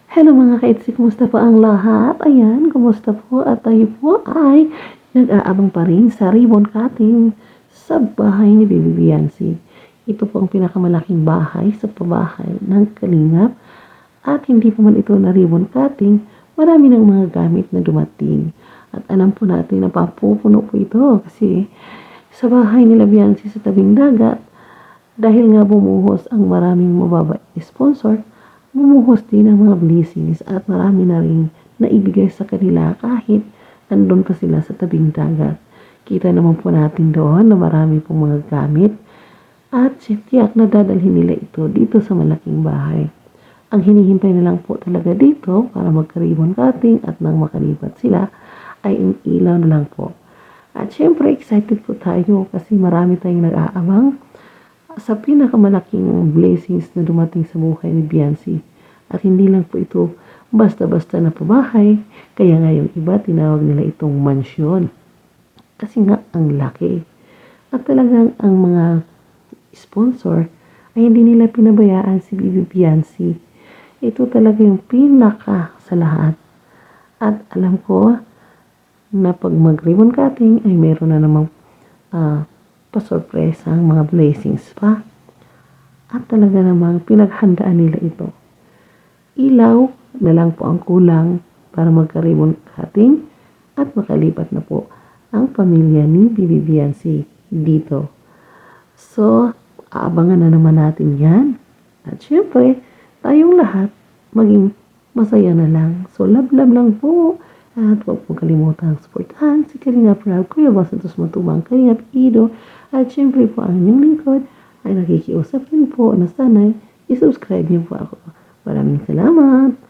Hello mga kaitsi, kumusta po ang lahat? Ayan, kumusta po? At tayo po ay nag-aabang pa rin sa ribbon cutting sa bahay ni Baby Biancy. Ito po ang pinakamalaking bahay sa pabahay ng Kalingap. At hindi pa man ito na ribbon cutting, marami ng mga gamit na dumating. At alam po natin na papupuno po ito kasi sa bahay nila Biancy sa tabing dagat, dahil nga bumuhos ang maraming mababait sponsor, bumuhos din ang mga blessings at marami na rin naibigay sa kanila kahit nandun pa sila sa tabing dagat. Kita naman po natin doon na marami pong mga gamit at tiyak na dadalhin nila ito dito sa malaking bahay. Ang hinihintay na lang po talaga dito para magka-ribbon cutting at nang makalipat sila ay ang ilaw na lang po. At syempre excited po tayo kasi marami tayong nag-aabang sa pinakamalaking blessings na dumating sa buhay ni Biancy. At hindi lang po ito basta-basta na pabahay, kaya nga yung iba tinawag nila itong mansyon. Kasi nga ang laki. At talagang ang mga sponsor ay hindi nila pinabayaan si Bibi Biancy. Ito talaga yung pinaka sa lahat. At alam ko na pag mag-ribbon cutting ay meron na namang pasorpresa ang mga blessings pa. At talaga namang pinaghandaan nila ito. Ilaw na lang po ang kulang para magka-ribbon cutting at makalipat na po ang pamilya ni Bibi Biancy dito. So, aabangan na naman natin yan. At syempre, tayong lahat maging masaya na lang. So, love-love lang po. At huwag po kalimutang supportahan si Kalingap Rab, Kuya Boss Santos Matubang, Kalingap Ido. At syempre po ang inyong lingkod ay nakikiusap din po na sana'y isubscribe niyo po ako. Maraming salamat!